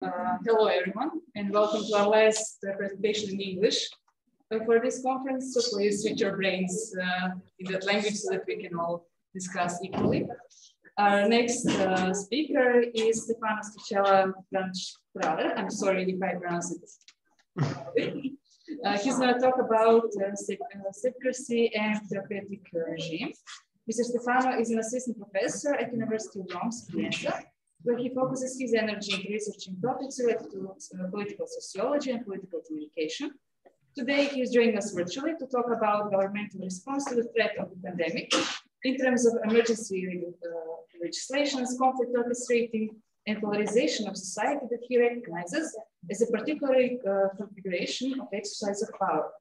Hello, everyone, and welcome to our last presentation in English for this conference. So please switch your brains in that language so that we can all discuss equally. Our next speaker is Stefano Prandstraller. I'm sorry if I pronounce it. He's going to talk about Safetycracy and Therapeutic regime. Mr. Stefano is an assistant professor at University of Zagreb, where he focuses his energy into researching topics related to political sociology and political communication. Today, he is joining us virtually to talk about governmental response to the threat of the pandemic in terms of emergency legislations, conflict orchestrating, and polarization of society that he recognizes as a particular configuration of exercise of power.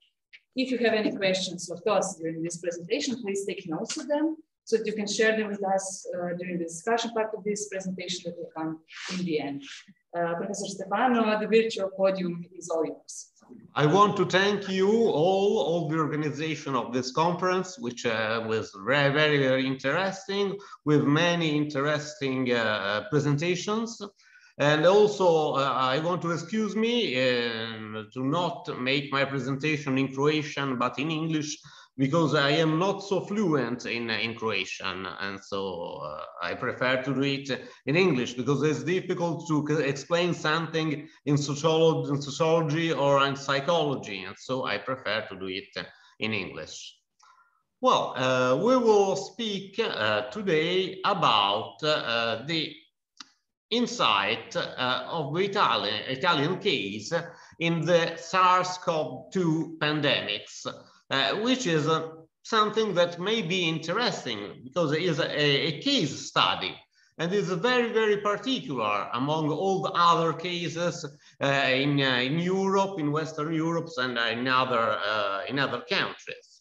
If you have any questions or thoughts during this presentation, please take notes of them so that you can share them with us during the discussion part of this presentation that will come in the end. Professor Stefano, the virtual podium is all yours. I want to thank you all the organization of this conference, which was very interesting, with many interesting presentations. And also, I want to excuse me to not make my presentation in Croatian, but in English, because I am not so fluent in Croatian. And so I prefer to do it in English, because it's difficult to explain something in sociology or in psychology. And so I prefer to do it in English. Well, we will speak today about the insight of the Italian case in the SARS-CoV-2 pandemics, which is something that may be interesting because it is a case study and is very particular among all the other cases in Europe, in Western Europe, and in other countries.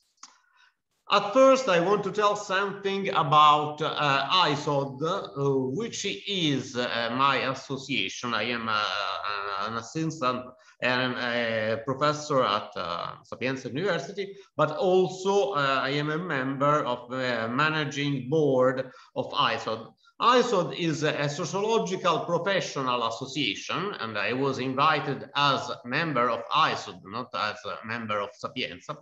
At first, I want to tell something about ISOD, which is my association. I am an assistant and a professor at Sapienza University, but also I am a member of the managing board of ISOD. ISOD is a sociological professional association, and I was invited as a member of ISOD, not as a member of Sapienza,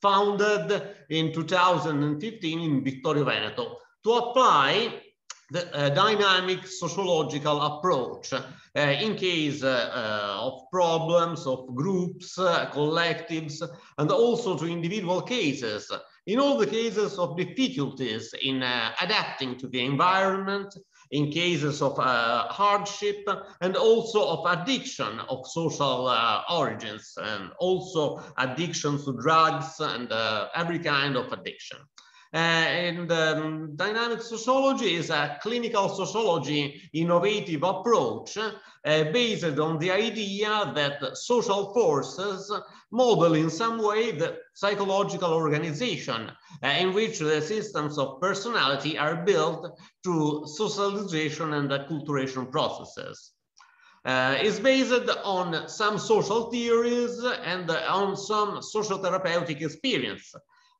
founded in 2015 in Vittorio Veneto to apply the dynamic sociological approach in case of problems of groups, collectives, and also to individual cases, in all the cases of difficulties in adapting to the environment, in cases of hardship, and also of addiction of social origins, and also addiction to drugs and every kind of addiction. Dynamic sociology is a clinical sociology innovative approach based on the idea that social forces model in some way the psychological organization in which the systems of personality are built through socialization and acculturation processes. Is based on some social theories and on some social therapeutic experience.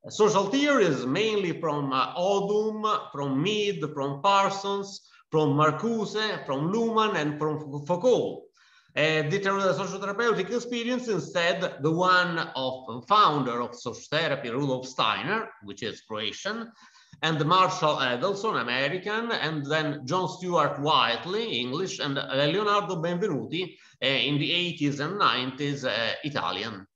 Social theories mainly from Odum, from Mead, from Parsons, from Marcuse, from Luhmann, and from Foucault. The social therapeutic experience, instead, the one of founder of social therapy, Rudolf Steiner, which is Croatian, and Marshall Adelson, American, and then John Stuart Whiteley, English, and Leonardo Benvenuti in the 80s and 90s, Italian.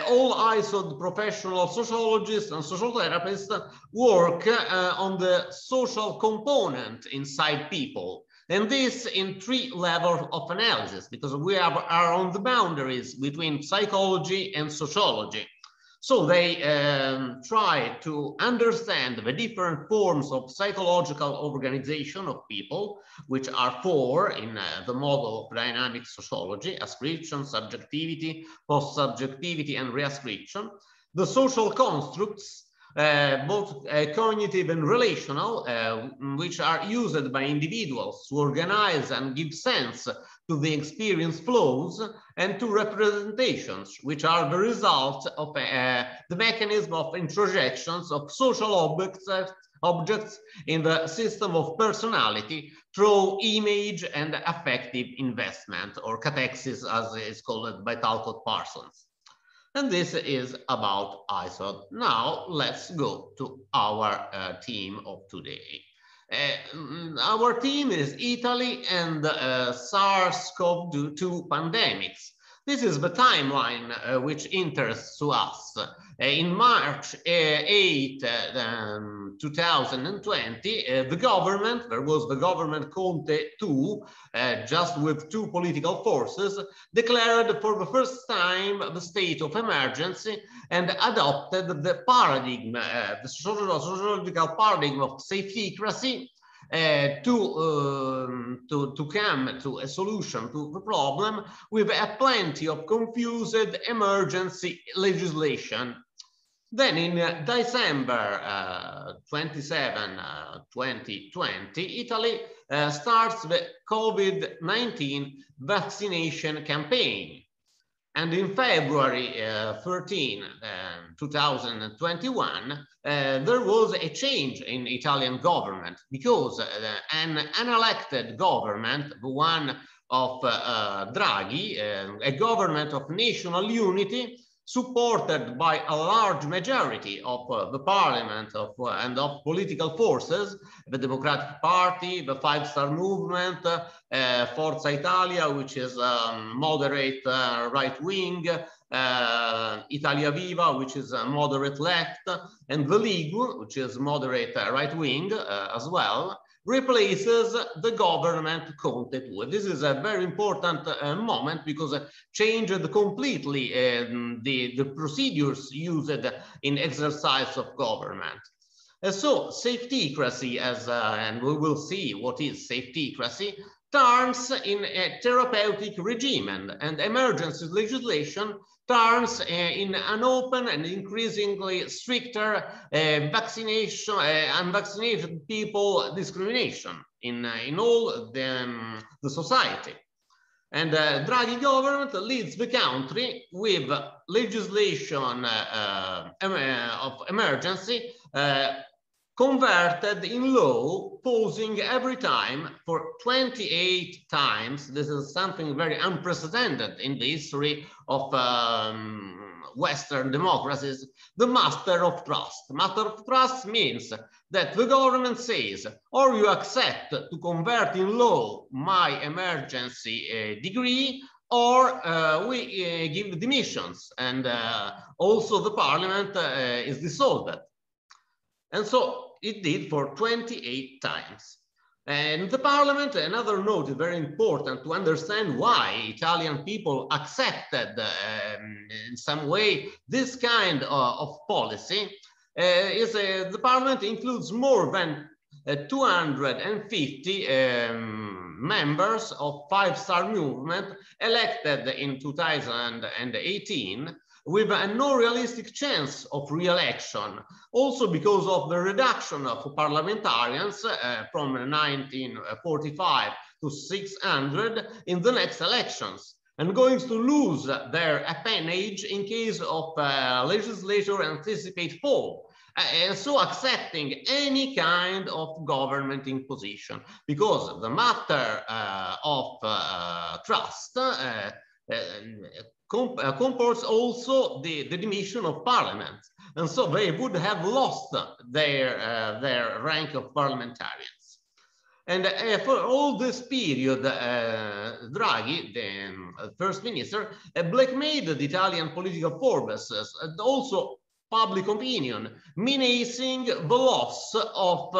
All ISOD professional sociologists and social therapists work on the social component inside people. And this in 3 levels of analysis, because we are on the boundaries between psychology and sociology. So they try to understand the different forms of psychological organization of people, which are 4 in the model of dynamic sociology: ascription, subjectivity, post-subjectivity, and reascription. The social constructs both cognitive and relational, which are used by individuals to organize and give sense to the experience flows, and to representations, which are the result of the mechanism of introjections of social objects in the system of personality through image and affective investment, or catexis as is called by Talcott Parsons. And this is about ISOD. Now let's go to our theme of today. Our theme is Italy and SARS-CoV-2 pandemics. This is the timeline which interests to us. In March 8, 2020, the government, there was the government Conte II, just with two political forces, declared for the first time the state of emergency and adopted the paradigm, the sociological paradigm of safetycracy, to come to a solution to the problem with a plenty of confused emergency legislation. Then in December 27, 2020, Italy starts the COVID-19 vaccination campaign. And in February 13, 2021, there was a change in Italian government because an unelected government, the one of Draghi, a government of national unity, supported by a large majority of the parliament and of political forces, the Democratic Party, the Five-Star Movement, Forza Italia, which is moderate right-wing, Italia Viva, which is moderate left, and the League, which is moderate right-wing as well, replaces the government Conte II. This is a very important moment because it changed completely the procedures used in exercise of government. So safetycracy, and we will see what is safetycracy, turns in a therapeutic regimen, and emergency legislation turns in an open and increasingly stricter vaccination, unvaccinated people discrimination in all the society. And Draghi government leads the country with legislation of emergency converted in law, pausing every time for 28 times. This is something very unprecedented in the history of Western democracies. The master of trust. Master of trust means that the government says, or you accept to convert in law my emergency decree, or we give demissions, and also the parliament is dissolved. And so it did for 28 times. And the parliament, another note, very important to understand why Italian people accepted in some way this kind of policy, is the parliament includes more than 250 members of Five-Star Movement elected in 2018, with a no realistic chance of re-election, also because of the reduction of parliamentarians from 1945 to 600 in the next elections, and going to lose their appanage in case of legislature anticipate fall. And so accepting any kind of government imposition, because the matter of trust comports also the demission of parliament, and so they would have lost their rank of parliamentarians. And for all this period, Draghi, the first minister, blackmailed the Italian political forces and also public opinion, menacing the loss of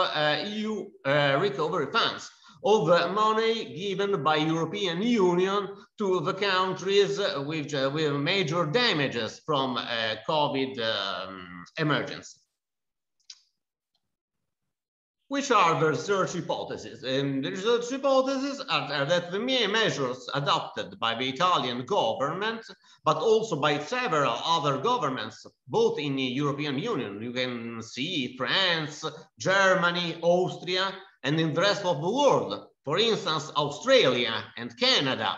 EU recovery funds, of the money given by European Union to the countries with major damages from COVID emergency. Which are the research hypotheses? And the research hypotheses are that the measures adopted by the Italian government, but also by several other governments, both in the European Union, you can see France, Germany, Austria, and in the rest of the world, for instance, Australia and Canada,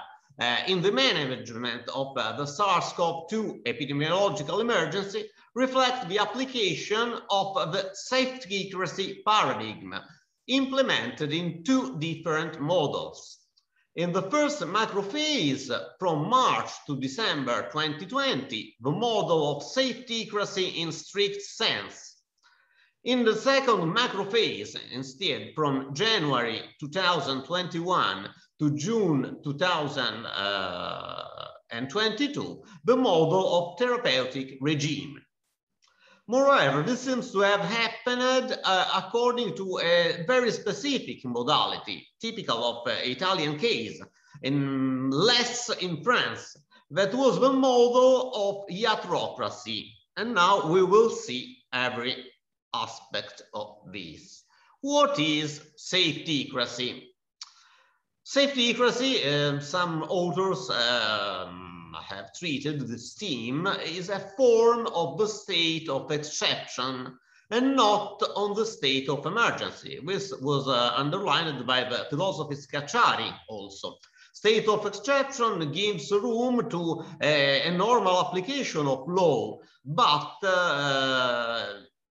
in the management of the SARS-CoV-2 epidemiological emergency, reflect the application of the safetycracy paradigm implemented in two different models. In the first macro phase, from March to December 2020, the model of safetycracy in strict sense. In the second macro phase, instead, from January 2021 to June 2022, the model of therapeutic regime. Moreover, this seems to have happened according to a very specific modality, typical of Italian case, and less in France. That was the model of iatrocracy. And now we will see every aspect of this. What is safetycracy? Safetycracy, some authors have treated this theme, is a form of the state of exception and not on the state of emergency. This was underlined by the philosopher Scarcella also. State of exception gives room to a normal application of law, but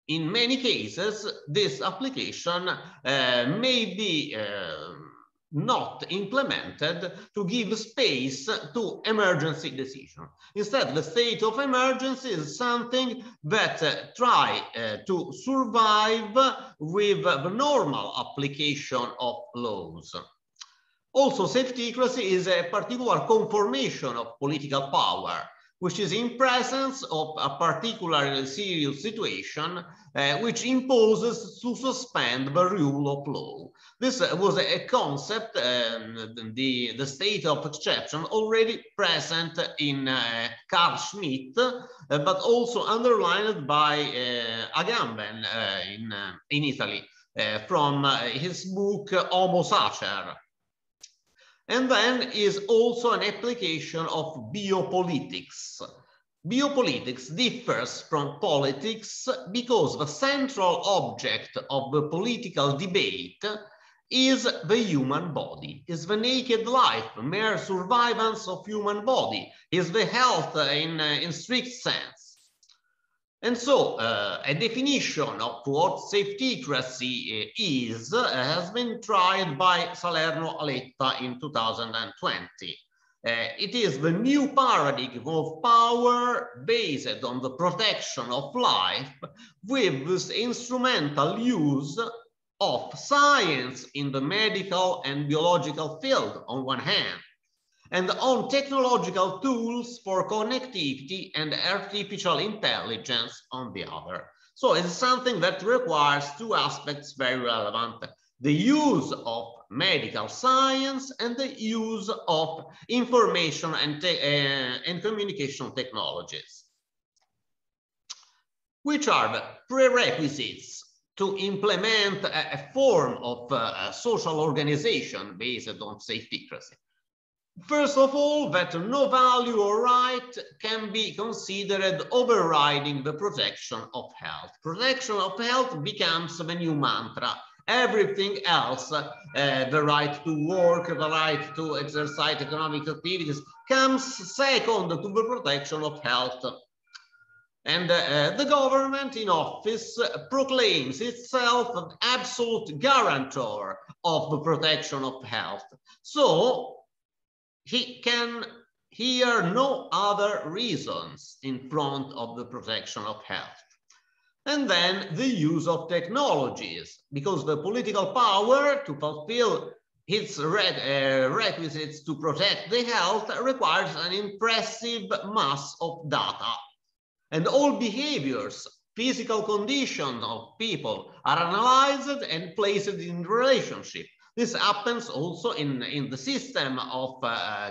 in many cases, this application may be not implemented to give space to emergency decision. Instead, the state of emergency is something that try to survive with the normal application of laws. Also, safetycracy is a particular conformation of political power, which is in presence of a particularly serious situation which imposes to suspend the rule of law. This was a concept, the state of exception, already present in Carl Schmitt, but also underlined by Agamben in Italy from his book Homo Sacer. And then is also an application of biopolitics. Biopolitics differs from politics because the central object of the political debate is the human body, is the naked life, mere survivance of human body, is the health in strict sense. And so a definition of what safetycracy is has been tried by Salerno Aletta in 2020. It is the new paradigm of power based on the protection of life with this instrumental use of science in the medical and biological field on one hand, and on technological tools for connectivity and artificial intelligence on the other. So it's something that requires two aspects very relevant: the use of medical science and the use of information and communication technologies. Which are the prerequisites to implement a form of social organization based on safetycracy? First of all, that no value or right can be considered overriding the protection of health. Protection of health becomes the new mantra. Everything else, the right to work, the right to exercise economic activities, comes second to the protection of health. And the government in office proclaims itself an absolute guarantor of the protection of health. So he can hear no other reasons in front of the protection of health. And then the use of technologies, because the political power to fulfill its requisites to protect the health requires an impressive mass of data. And all behaviors, physical conditions of people are analyzed and placed in relationship. This happens also in the system of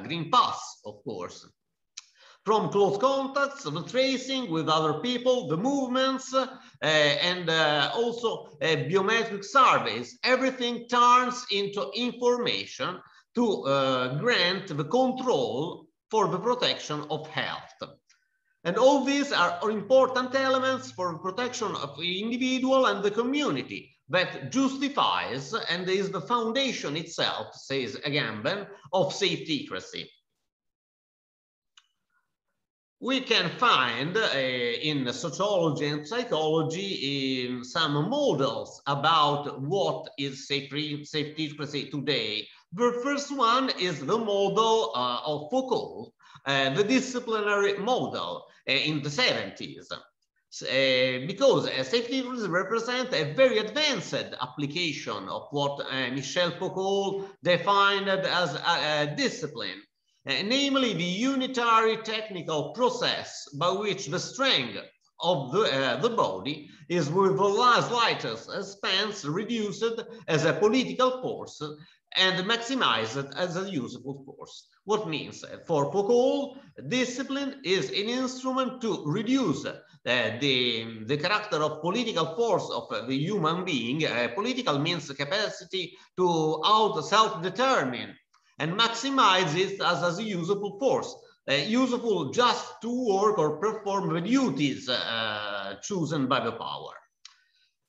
Green Pass, of course. from close contacts, the tracing with other people, the movements, and also biometric surveys. Everything turns into information to grant the control for the protection of health. And all these are important elements for the protection of the individual and the community that justifies and is the foundation itself, says Agamben, of safetycracy. We can find in sociology and psychology some models about what is safetycracy today. The first one is the model of Foucault, the disciplinary model in the 70s. Because safetycracy represents a very advanced application of what Michel Foucault defined as a discipline. Namely the unitary technical process by which the strength of the body is with the slightest expense reduced as a political force and maximized as a useful force. What means for Foucault, discipline is an instrument to reduce the character of political force of the human being. Political means the capacity to self-determine, and maximize it as a useful force, useful just to work or perform the duties chosen by the power.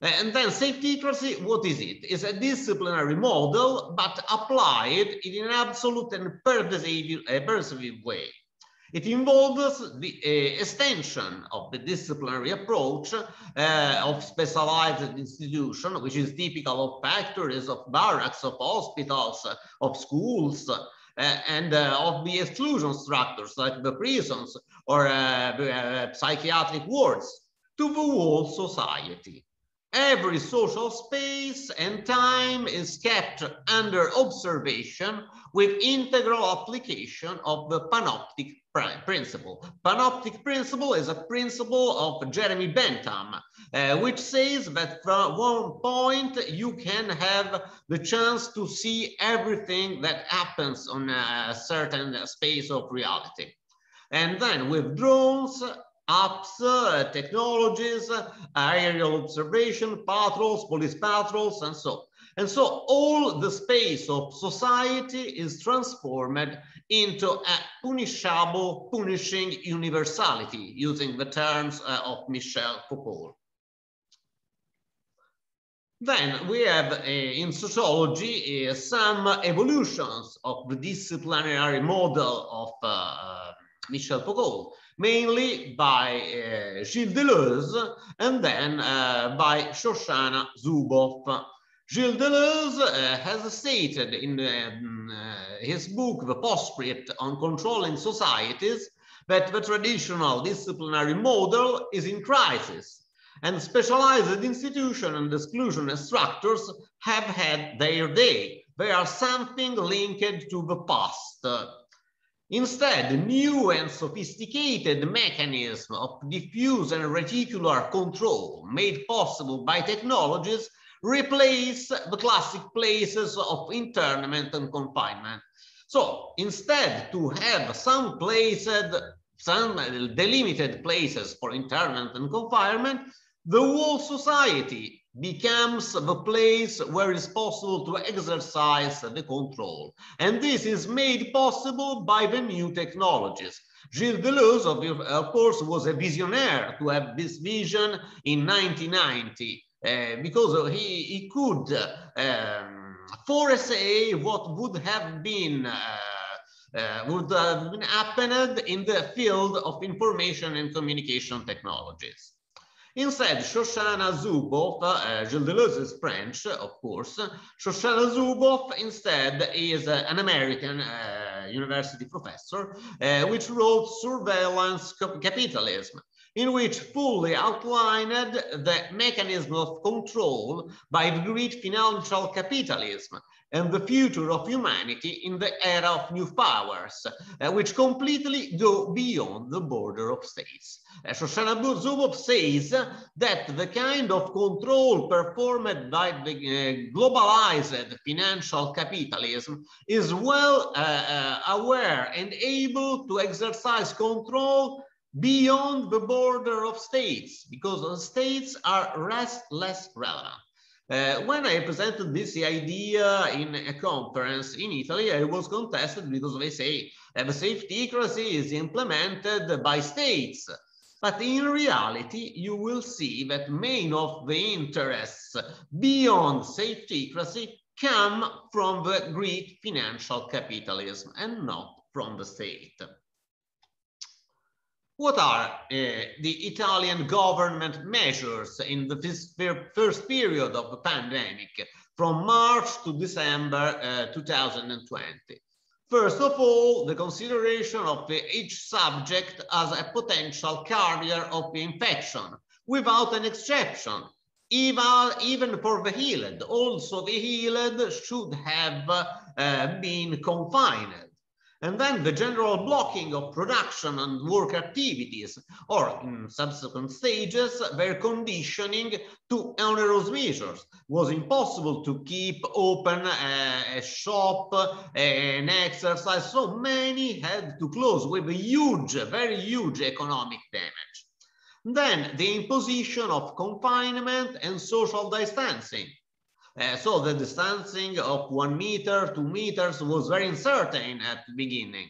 And then safetycracy, what is it? It's a disciplinary model, but applied in an absolute and pervasive way. It involves the extension of the disciplinary approach of specialized institution, which is typical of factories, of barracks, of hospitals, of schools, and of the exclusion structures like the prisons or the psychiatric wards, to the whole society. Every social space and time is kept under observation with integral application of the panoptic principle. Panoptic principle is a principle of Jeremy Bentham, which says that from one point you can have the chance to see everything that happens on a certain space of reality. And then with drones, apps, technologies, aerial observation, patrols, police patrols, and so on. And so all the space of society is transformed into a punishing universality, using the terms of Michel Foucault. Then we have in sociology some evolutions of the disciplinary model of Michel Foucault, mainly by Gilles Deleuze and then by Shoshana Zuboff. Gilles Deleuze has stated in his book, The Postscript on Controlling Societies, that the traditional disciplinary model is in crisis, and specialized institutions and exclusion structures have had their day. They are something linked to the past. Instead, new and sophisticated mechanisms of diffuse and reticular control made possible by technologies replace the classic places of internment and confinement. So instead to have some delimited places for internment and confinement, the whole society becomes the place where it's possible to exercise the control. And this is made possible by the new technologies. Gilles Deleuze, of course, was a visionary to have this vision in 1990. Because he could foresee what would have been happened in the field of information and communication technologies. Instead, Shoshana Zuboff, Gilles Deleuze is French, of course. Shoshana Zuboff instead is an American university professor, which wrote Surveillance Capitalism. in which fully outlined the mechanism of control by the great financial capitalism and the future of humanity in the era of new powers, which completely go beyond the border of states. Zubhoff says that the kind of control performed by the globalized financial capitalism is well aware and able to exercise control beyond the border of states, because the states are less relevant. When I presented this idea in a conference in Italy, I was contested because they say the safetycracy is implemented by states. But in reality, you will see that many of the interests beyond safetycracy come from the Greek financial capitalism and not from the state. What are the Italian government measures in the first period of the pandemic from March to December 2020? First of all, the consideration of each subject as a potential carrier of the infection, without an exception. Even for the healed, also the healed should have been confined. And then the general blocking of production and work activities, or in subsequent stages, their conditioning to onerous measures. It was impossible to keep open a shop, an exercise, so many had to close with a huge, very huge economic damage. Then the imposition of confinement and social distancing. So the distancing of 1 meter, 2 meters was very uncertain at the beginning.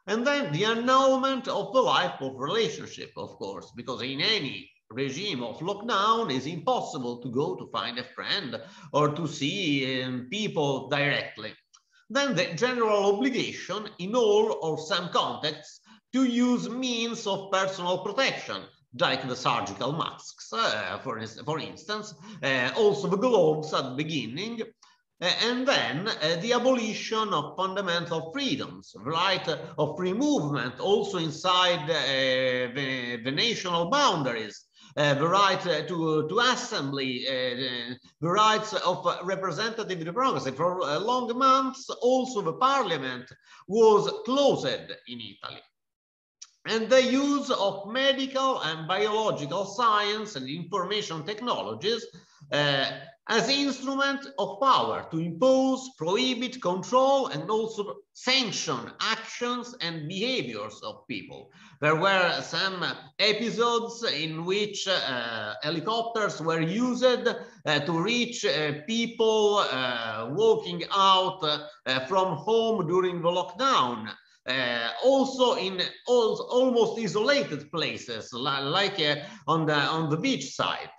And then the annulment of the life of relationship, of course, because in any regime of lockdown it's impossible to go to find a friend or to see people directly. Then the general obligation in all or some contexts to use means of personal protection, like the surgical masks, for instance, also the gloves at the beginning, and then the abolition of fundamental freedoms, the right of free movement, also inside the national boundaries, the right to assembly, the rights of representative democracy. For long months, also the parliament was closed in Italy. And the use of medical and biological science and information technologies as instrument of power to impose, prohibit, control, and also sanction actions and behaviors of people. There were some episodes in which helicopters were used to reach people walking out from home during the lockdown. Also in almost isolated places, like on the beach side.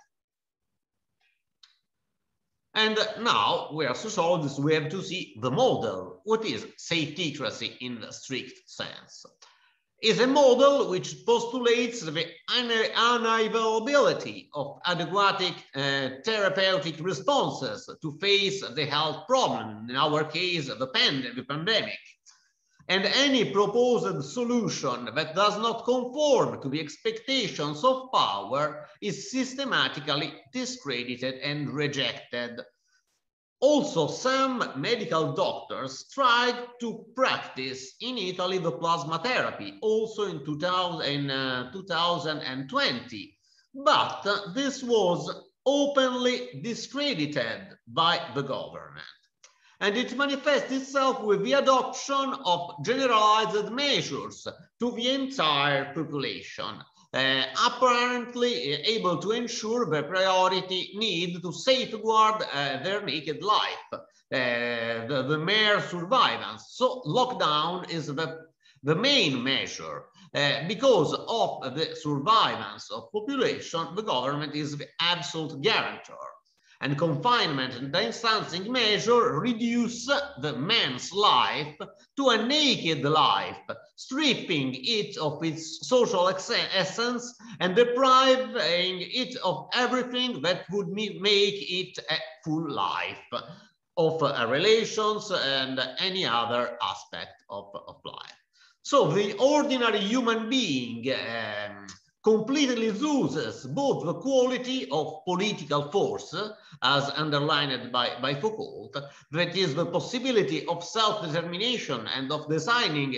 And now we are sociologists, we have to see the model. What is safetycracy in the strict sense? Is a model which postulates the unavailability of adequate therapeutic responses to face the health problem, in our case, the pandemic. And any proposed solution that does not conform to the expectations of power is systematically discredited and rejected. Also, some medical doctors tried to practice in Italy the plasma therapy, also in 2020. But this was openly discredited by the government. And it manifests itself with the adoption of generalized measures to the entire population, apparently able to ensure the priority need to safeguard their naked life, the mere survivance. So lockdown is the main measure. Because of the survivance of population, the government is the absolute guarantor. And confinement and distancing measure reduce the man's life to a naked life, stripping it of its social essence and depriving it of everything that would make it a full life of relations and any other aspect of life. So the ordinary human being completely loses both the quality of political force, as underlined by Foucault, that is the possibility of self-determination and of designing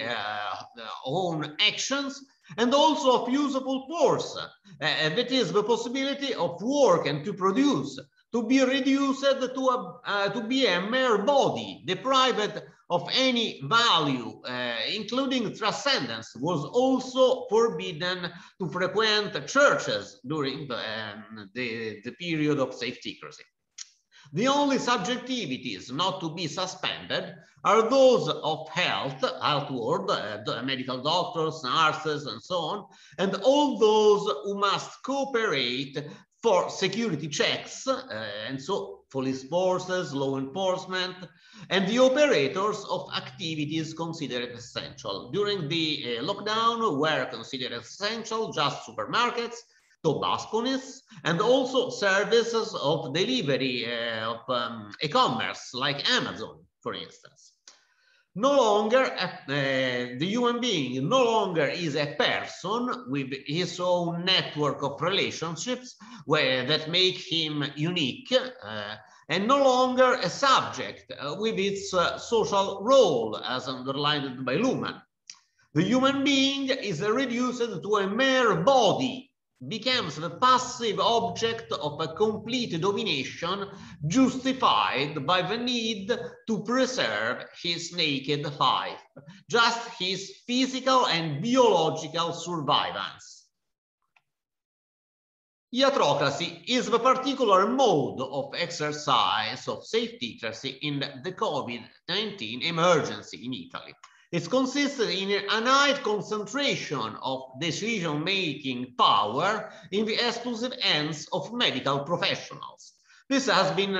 own actions, and also of usable force, that is the possibility of work and to produce, to be reduced to be a mere body, deprived of any value, including transcendence, was also forbidden to frequent churches during the period of safetycracy. The only subjectivities not to be suspended are those of health world, medical doctors, nurses, and so on, and all those who must cooperate for security checks, and so police forces, law enforcement, and the operators of activities considered essential. During the lockdown were considered essential just supermarkets, tobacconists, and also services of delivery of e-commerce like Amazon, for instance. No longer, the human being no longer is a person with his own network of relationships that make him unique, and no longer a subject with its social role, as underlined by Luhmann. The human being is reduced to a mere body, becomes the passive object of a complete domination justified by the need to preserve his naked life, just his physical and biological survivance. Iatrocracy is the particular mode of exercise of safetycracy in the COVID-19 emergency in Italy. It consisted in a high concentration of decision-making power in the exclusive hands of medical professionals. This has been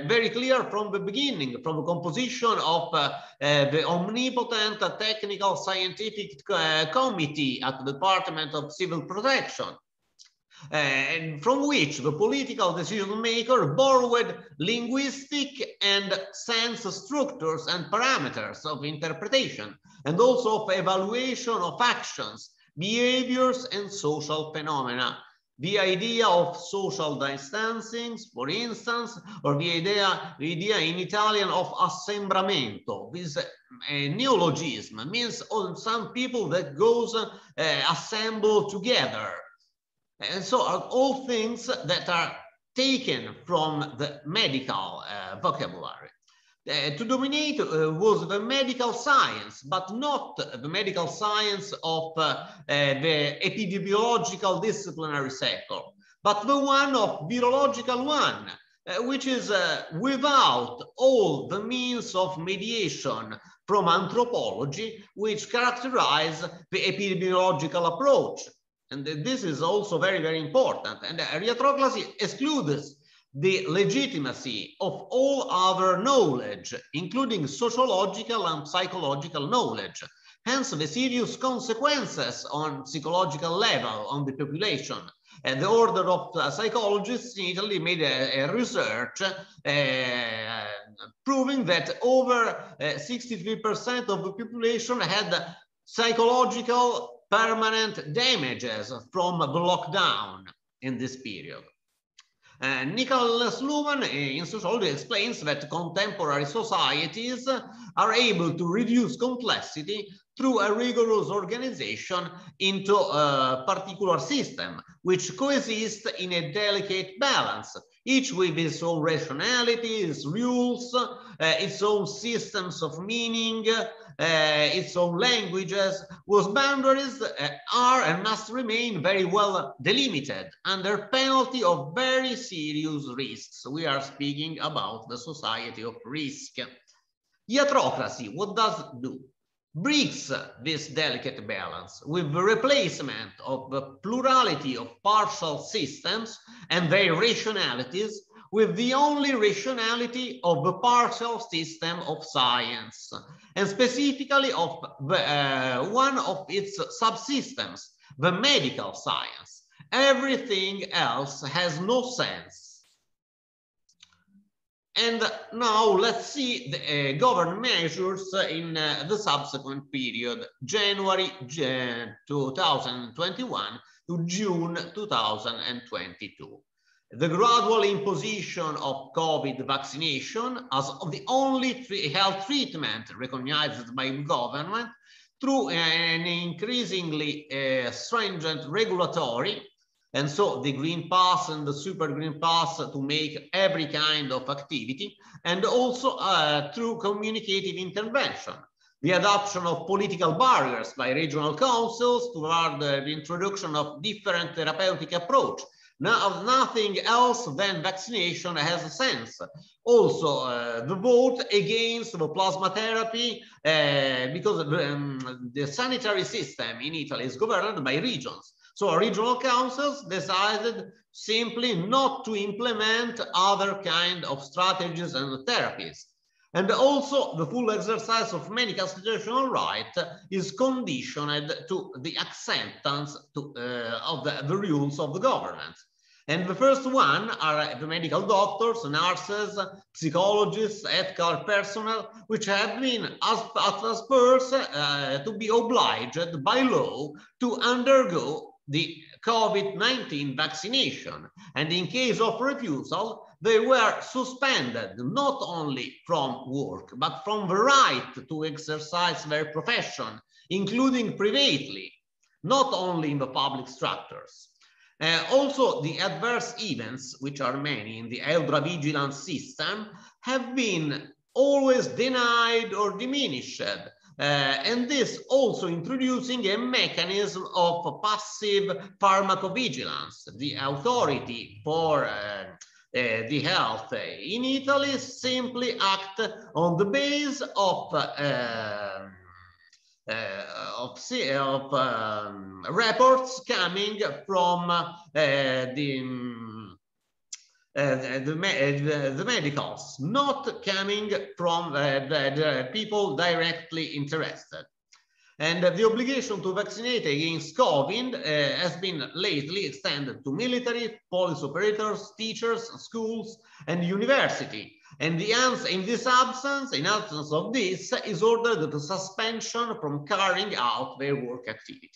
very clear from the beginning, from the composition of the omnipotent technical scientific committee at the Department of Civil Protection, and from which the political decision maker borrowed linguistic and sense structures and parameters of interpretation, and also of evaluation of actions, behaviors, and social phenomena. The idea of social distancing, for instance, or the idea in Italian of assembramento. This neologism means some people that goes assemble together. And so are all things that are taken from the medical vocabulary. To dominate was the medical science, but not the medical science of the epidemiological disciplinary sector, but the one of virological one, which is without all the means of mediation from anthropology, which characterize the epidemiological approach. And this is also very, very important. And iatrocracy excludes the legitimacy of all other knowledge, including sociological and psychological knowledge. Hence, the serious consequences on psychological level on the population. And the order of psychologists in Italy made a research proving that over 63% of the population had psychological permanent damages from the lockdown in this period. Nicholas Luhmann in sociology explains that contemporary societies are able to reduce complexity through a rigorous organization into a particular system, which coexists in a delicate balance, each with its own rationality, its rules, its own systems of meaning, its own languages, whose boundaries are and must remain very well delimited under penalty of very serious risks. We are speaking about the society of risk. Iatrocracy, what does it do? Breaks this delicate balance with the replacement of the plurality of partial systems and their rationalities with the only rationality of the partial system of science, and specifically of one of its subsystems, the medical science. Everything else has no sense. And now let's see the government measures in the subsequent period, January 2021 to June 2022. The gradual imposition of COVID vaccination as the only health treatment recognized by government through an increasingly stringent regulatory, and so the Green Pass and the Super Green Pass to make every kind of activity, and also through communicative intervention. The adoption of political barriers by regional councils toward the introduction of different therapeutic approach. Now, nothing else than vaccination has a sense. Also, the vote against the plasma therapy, because the sanitary system in Italy is governed by regions. So regional councils decided simply not to implement other kind of strategies and therapies. And also the full exercise of many constitutional rights is conditioned to the acceptance of the rules of the government. And the first one are the medical doctors, nurses, psychologists, ethical personnel, which have been at first to be obliged by law to undergo the COVID-19 vaccination. And in case of refusal, they were suspended not only from work, but from the right to exercise their profession, including privately, not only in the public structures. Also, the adverse events, which are many in the ultra-vigilance system, have been always denied or diminished. And this also introducing a mechanism of passive pharmacovigilance. The authority for the health in Italy simply act on the base of reports coming from the medicals, not coming from the people directly interested. And the obligation to vaccinate against COVID has been lately extended to military, police operators, teachers, schools, and university. And in this absence, in absence of this, is ordered the suspension from carrying out their work activity.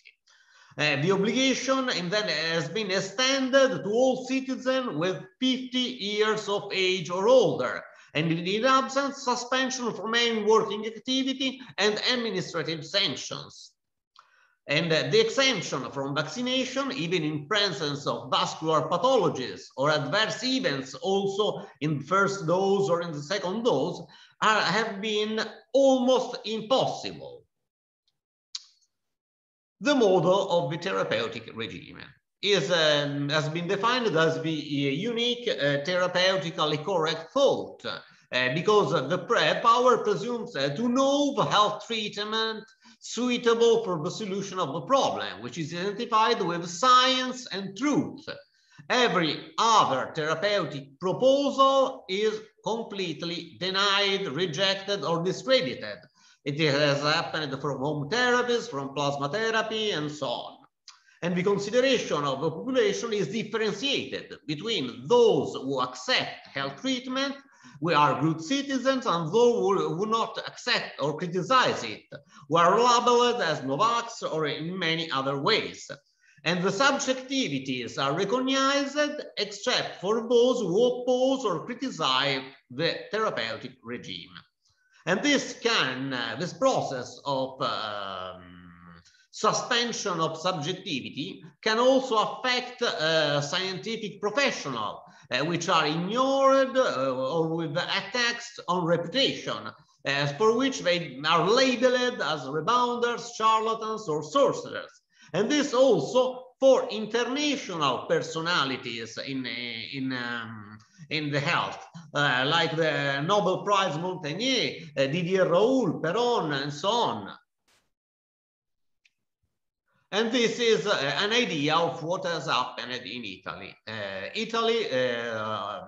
The obligation then has been extended to all citizens with 50 years of age or older, and in absence, suspension from any working activity and administrative sanctions. And the exemption from vaccination, even in presence of vascular pathologies or adverse events, also in the first dose or in the second dose, have been almost impossible. The model of the therapeutic regimen has been defined as the unique, therapeutically correct thought, because the power presumes to know the health treatment suitable for the solution of the problem, which is identified with science and truth. Every other therapeutic proposal is completely denied, rejected, or discredited. It has happened from home therapies, from plasma therapy, and so on. And the consideration of the population is differentiated between those who accept health treatment, who are good citizens, and those who not accept or criticize it, who are labeled as Novaks or in many other ways. And the subjectivities are recognized except for those who oppose or criticize the therapeutic regime. And this process of suspension of subjectivity can also affect scientific professionals, which are ignored or with attacks on reputation, for which they are labeled as rebounders, charlatans, or sorcerers. And this also for international personalities in the health, like the Nobel Prize Montagnier, Didier Raoult, Peron, and so on. And this is an idea of what has happened in Italy.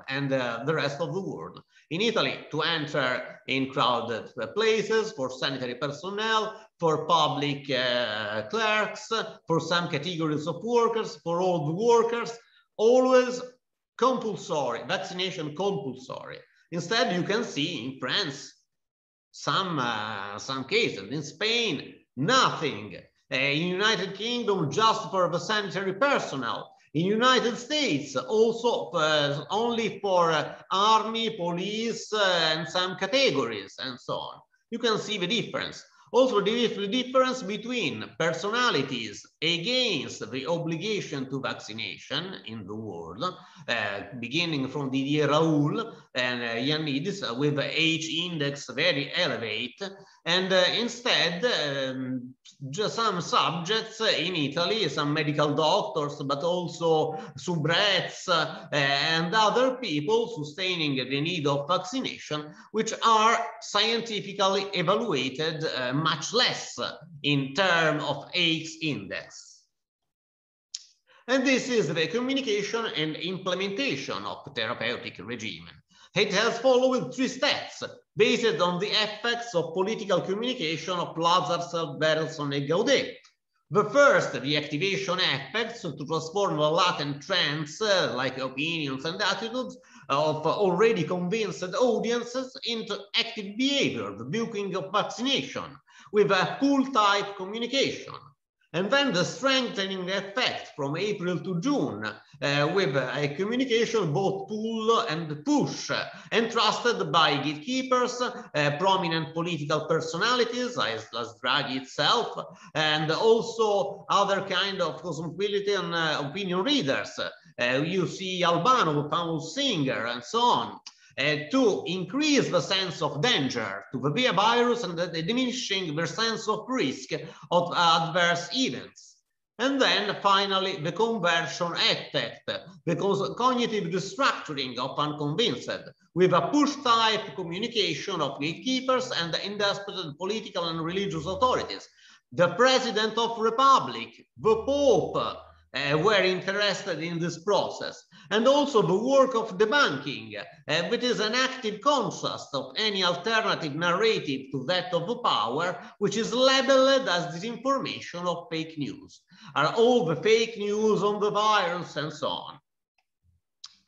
And the rest of the world. In Italy, to enter in crowded places for sanitary personnel, for public clerks, for some categories of workers, for all the workers, always compulsory, vaccination compulsory. Instead, you can see in France some cases. In Spain, nothing. In United Kingdom, just for the sanitary personnel. In United States, also only for army, police, and some categories, and so on. You can see the difference. Also, the difference between personalities against the obligation to vaccination in the world, beginning from Didier Raoul and Humanities, with the age index very elevated, and instead just some subjects in Italy, some medical doctors, but also soubrettes and other people sustaining the need of vaccination, which are scientifically evaluated much less in terms of age index. And this is the communication and implementation of therapeutic regimen. It has followed 3 steps based on the effects of political communication of Lazarus, Bergson, and Gaudet. The first, the activation effects to transform the latent trends like opinions and attitudes of already convinced audiences into active behavior, the booking of vaccination with a pull type communication. And then the strengthening effect from April to June with a communication both pull and push, entrusted by gatekeepers, prominent political personalities, as Draghi itself, and also other kind of cosmopolitan opinion readers. You see Albano, famous singer, and so on. To increase the sense of danger to the virus and diminishing the sense of risk of adverse events. And then finally, the conversion effect, because cognitive restructuring of unconvinced, with a push type communication of gatekeepers and indisputed political and religious authorities. The President of the Republic, the Pope, were interested in this process, and also the work of debunking, which is an active contrast of any alternative narrative to that of the power, which is labeled as disinformation of fake news, are all the fake news on the virus and so on.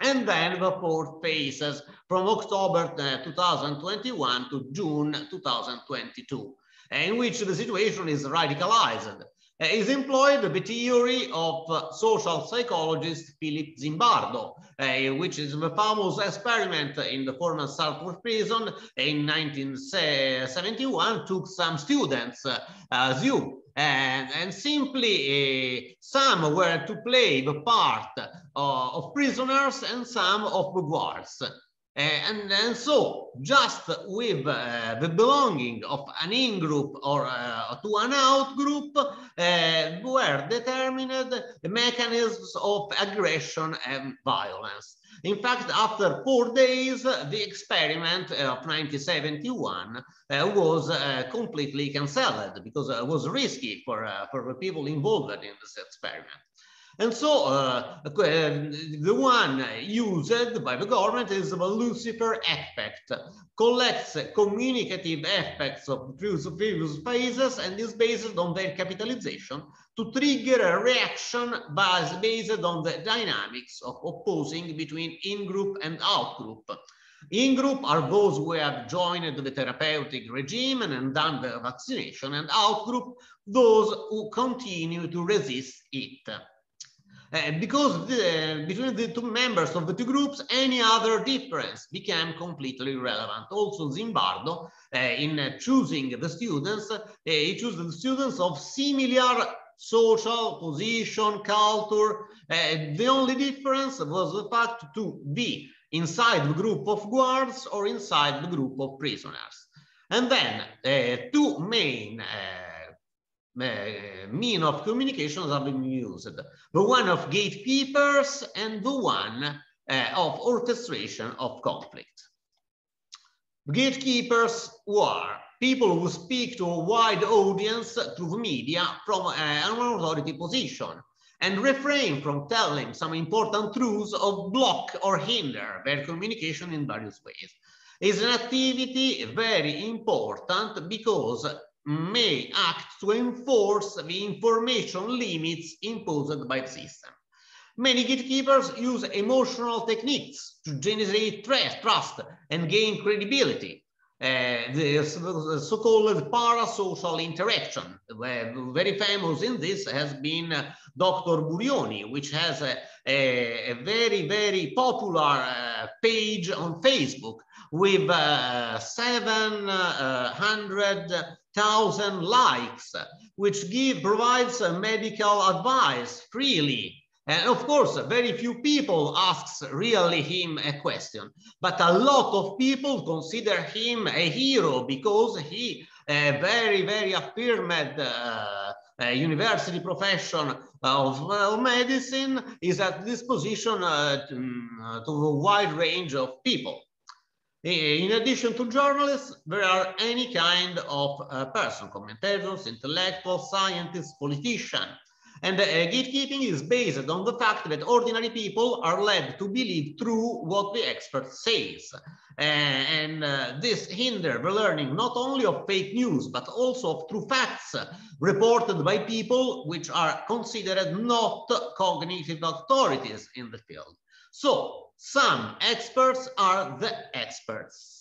And then the 4 phases from October 2021 to June 2022, in which the situation is radicalized. Is employed the theory of social psychologist Philip Zimbardo, which is the famous experiment in the former Salford prison in 1971, took some students as you, and simply some were to play the part of prisoners and some of the guards. And so just with the belonging of an in-group or to an out-group were determined the mechanisms of aggression and violence. In fact, after 4 days, the experiment of 1971 was completely cancelled because it was risky for the people involved in this experiment. And so the one used by the government is the Lucifer effect, collects communicative effects of previous phases and is based on their capitalization to trigger a reaction based on the dynamics of opposing between in-group and out-group. In-group are those who have joined the therapeutic regime and done the vaccination, and out-group those who continue to resist it. Because between the 2 members of the 2 groups, any other difference became completely irrelevant. Also, Zimbardo, in choosing the students, he chose the students of similar social position, culture. The only difference was the fact to be inside the group of guards or inside the group of prisoners. And then 2 main mean of communications have been used. The one of gatekeepers and the one of orchestration of conflict. Gatekeepers are people who speak to a wide audience through the media from an authority position and refrain from telling some important truths or block or hinder their communication in various ways. It's an activity very important because may act to enforce the information limits imposed by the system. Many gatekeepers use emotional techniques to generate trust and gain credibility. The so-called parasocial interaction, very famous in this has been Dr. Burioni, which has a very, very popular page on Facebook with 700,000 likes, which provides medical advice freely. And of course, very few people asks really him a question, but a lot of people consider him a hero because he very, very affirmed university profession of medicine is at disposition to a wide range of people. In addition to journalists, there are any kind of person, commentators, intellectuals, scientists, politicians. And gatekeeping is based on the fact that ordinary people are led to believe through what the expert says. This hinders the learning not only of fake news, but also of true facts reported by people which are considered not cognitive authorities in the field. So some experts are the experts.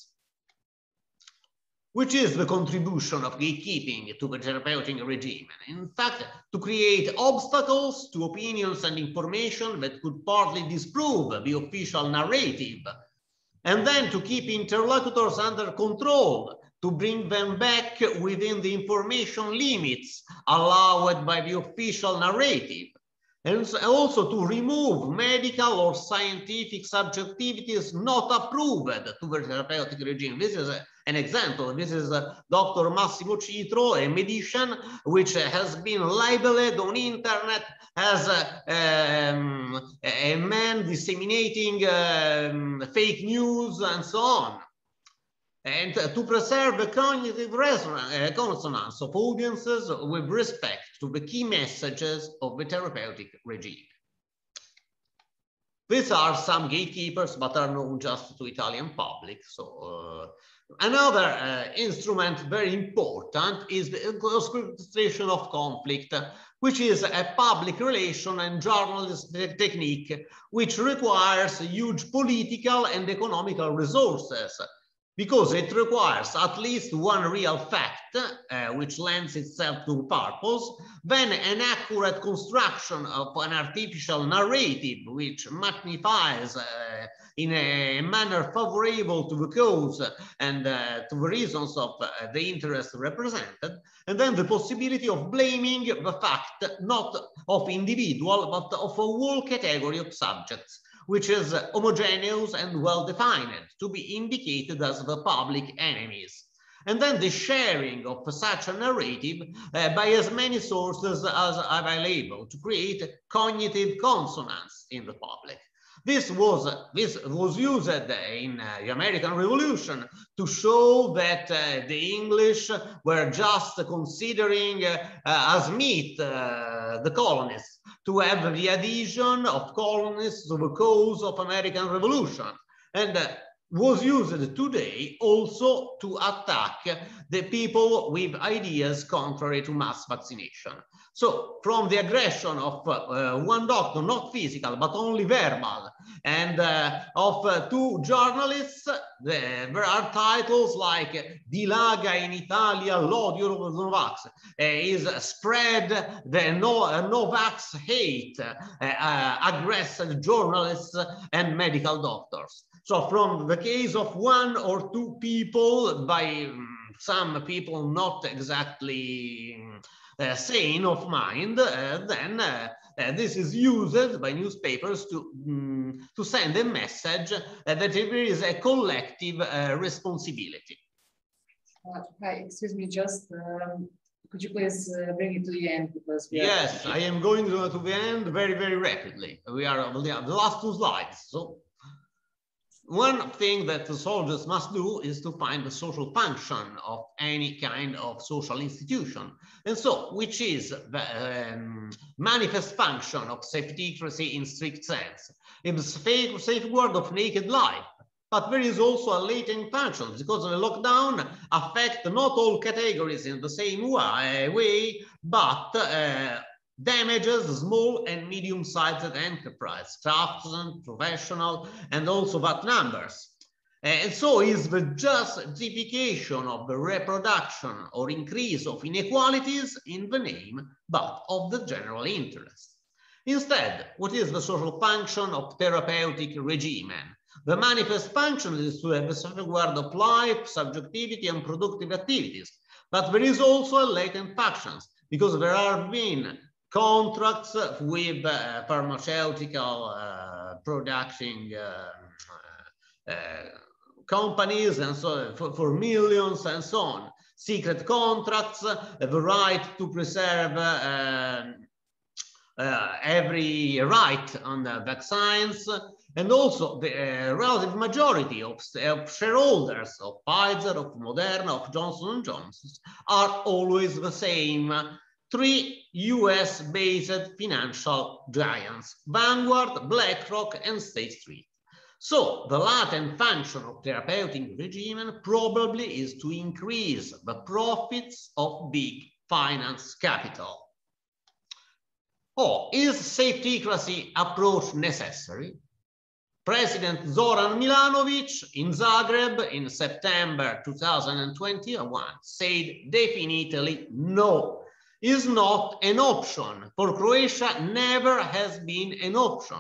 Which is the contribution of gatekeeping to the therapeutic regime? In fact, to create obstacles to opinions and information that could partly disprove the official narrative, and then to keep interlocutors under control, to bring them back within the information limits allowed by the official narrative, and also to remove medical or scientific subjectivities not approved to the therapeutic regime. This is an example. This is Dr. Massimo Citro, a medician, which has been labeled on internet as a man disseminating fake news and so on. And to preserve the cognitive consonance of audiences with respect to the key messages of the therapeutic regime. These are some gatekeepers, but are known just to Italian public. So another instrument very important is the orchestration of conflict, which is a public relation and journalistic technique, which requires huge political and economical resources, because it requires at least one real fact, which lends itself to purpose, then an accurate construction of an artificial narrative, which magnifies in a manner favorable to the cause and to the reasons of the interest represented, and then the possibility of blaming the fact not of individual, but of a whole category of subjects, which is homogeneous and well-defined, to be indicated as the public enemies. And then the sharing of such a narrative by as many sources as available to create cognitive consonance in the public. This was used in the American Revolution to show that the English were just considering as meat the colonists, to have the adhesion of colonists to the cause of American Revolution, and was used today also to attack the people with ideas contrary to mass vaccination. So from the aggression of one doctor, not physical, but only verbal, and of two journalists, there are titles like Dilaga in Italia, l'odio per Novax, is spread the Novax hate, aggressive journalists and medical doctors. So from the case of one or two people, by some people not exactly sane of mind, then this is used by newspapers to send a message that there is a collective responsibility. Hi, excuse me, just could you please bring it to the end? Because yes, I am going to the end very, very rapidly. We are the last two slides. So one thing that the sociologists must do is to find the social function of any kind of social institution. And so, which is the manifest function of safetycracy in strict sense? It's safeguard of naked life. But there is also a latent function, because the lockdown affects not all categories in the same way, but damages small and medium-sized enterprise, craftsmen, professional, and also VAT numbers. And so is the justification of the reproduction or increase of inequalities in the name, but of the general interest. Instead, what is the social function of therapeutic regimen? The manifest function is to have a safeguard of life, subjectivity, and productive activities. But there is also a latent function, because there have been contracts with pharmaceutical production companies, and so for millions and so on. Secret contracts, the right to preserve every right on the vaccines, and also the relative majority of shareholders of Pfizer, of Moderna, of Johnson & Johnson are always the same. 3 US-based financial giants, Vanguard, BlackRock, and State Street. So the latent function of therapeutic regimen probably is to increase the profits of big finance capital. Oh, is safetycracy approach necessary? President Zoran Milanovic in Zagreb in September 2021 said definitely no, is not an option. For Croatia, never has been an option,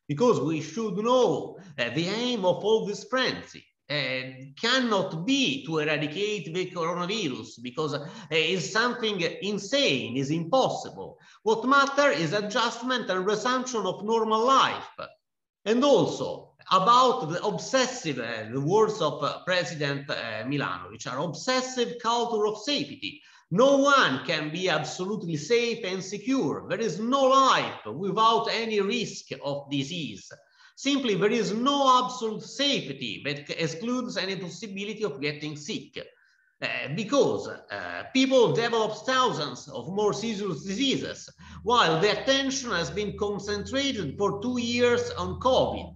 because we should know the aim of all this frenzy cannot be to eradicate the coronavirus, because it's something insane, is impossible. What matters is adjustment and resumption of normal life. And also about the obsessive, the words of President Milanovic are obsessive culture of safety. No one can be absolutely safe and secure. There is no life without any risk of disease. Simply, there is no absolute safety that excludes any possibility of getting sick. Because people develop thousands of more serious diseases, while the attention has been concentrated for 2 years on COVID.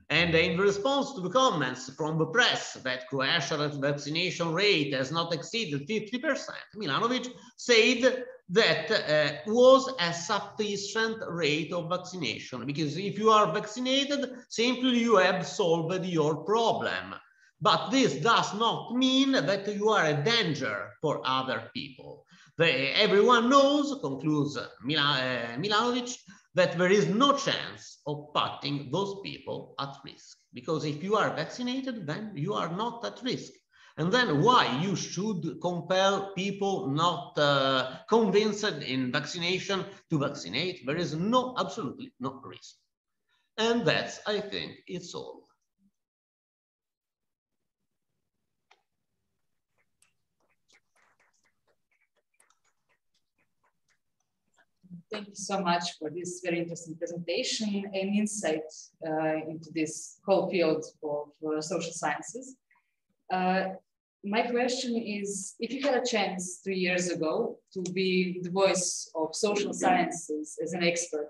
And in response to the comments from the press that Croatia's vaccination rate has not exceeded 50%, Milanovic said that was a sufficient rate of vaccination, because if you are vaccinated, simply you have solved your problem. But this does not mean that you are a danger for other people. Everyone knows, concludes Milanovic, that there is no chance of putting those people at risk. Because if you are vaccinated, then you are not at risk. And then why you should compel people not convinced in vaccination to vaccinate? There is no, absolutely no risk. And that's, I think, it's all. Thank you so much for this very interesting presentation and insight into this whole field of social sciences. My question is, if you had a chance 3 years ago to be the voice of social sciences as an expert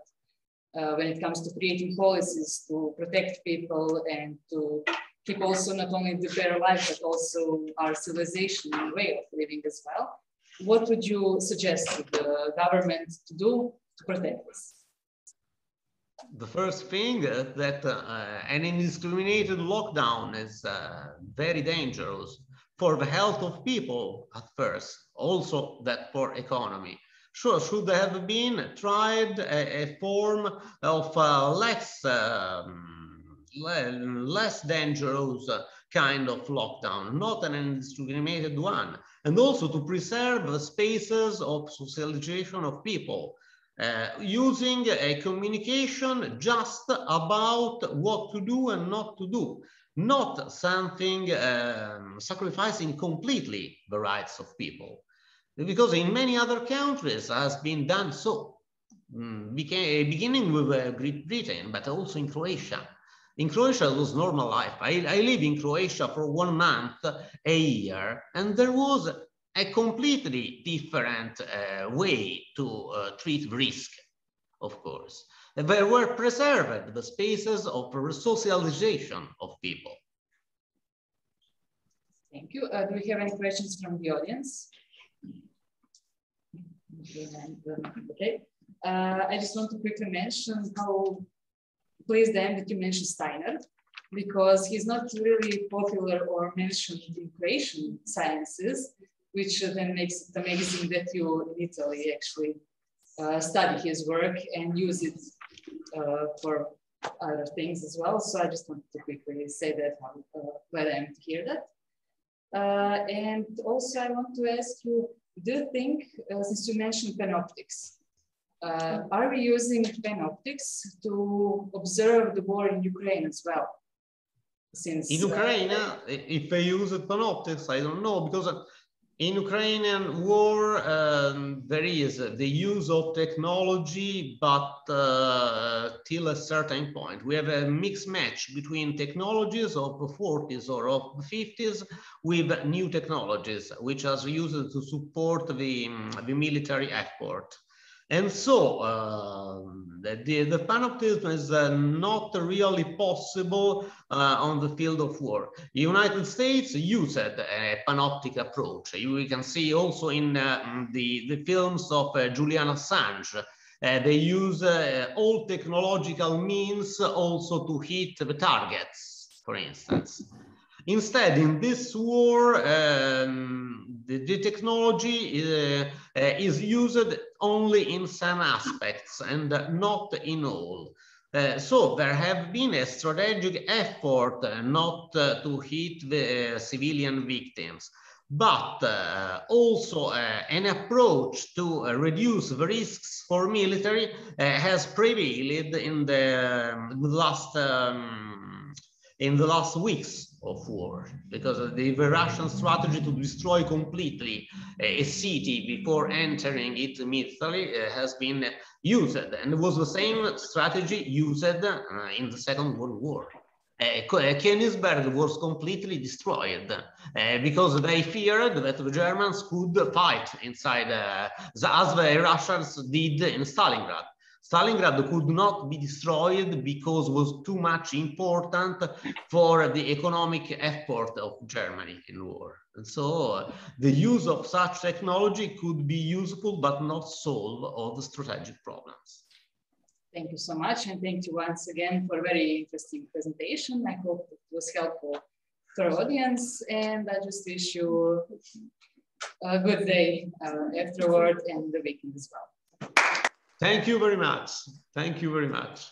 when it comes to creating policies to protect people and to keep also not only the better life, but also our civilization and way of living as well, what would you suggest to the government to do to protect us? The first thing that an indiscriminated lockdown is very dangerous for the health of people at first, also that for economy. Sure, should have been tried a form of less dangerous kind of lockdown, not an indiscriminated one, and also to preserve the spaces of socialization of people, using a communication just about what to do and not to do, not something sacrificing completely the rights of people. Because in many other countries has been done so, beginning with Great Britain, but also in Croatia. In Croatia, it was normal life. I live in Croatia for 1 month a year, and there was a completely different way to treat risk, of course. There were preserved the spaces of socialization of people. Thank you. Do we have any questions from the audience? Okay. I just want to quickly mention how pleased I am that you mentioned Steiner, because he's not really popular or mentioned in Croatian sciences, which then makes it amazing that you in Italy actually study his work and use it for other things as well. So I just wanted to quickly say that, how glad I am to hear that. And also I want to ask you, do you think, since you mentioned panoptics, are we using panoptics to observe the war in Ukraine as well? Since, in Ukraine, if they use panoptics, I don't know, because in Ukrainian war, there is the use of technology, but till a certain point. We have a mixed match between technologies of the 40s or of the 50s with new technologies, which are used to support the military effort. And so the panoptism is not really possible on the field of war. The United States used a panoptic approach. You can see also in the films of Julian Assange. They use all technological means also to hit the targets, for instance. Instead, in this war, the technology is used only in some aspects and not in all. So there have been a strategic effort not to hit the civilian victims, but also an approach to reduce the risks for military has prevailed in the last weeks of war, because the Russian strategy to destroy completely a city before entering it immediately has been used, and it was the same strategy used in the Second World War. Königsberg was completely destroyed because they feared that the Germans could fight inside, as the Russians did in Stalingrad. Stalingrad could not be destroyed because it was too much important for the economic effort of Germany in war. And so the use of such technology could be useful, but not solve all the strategic problems. Thank you so much. And thank you once again for a very interesting presentation. I hope it was helpful to our audience. And I just wish you a good day afterward and the weekend as well. Thank you very much. Thank you very much.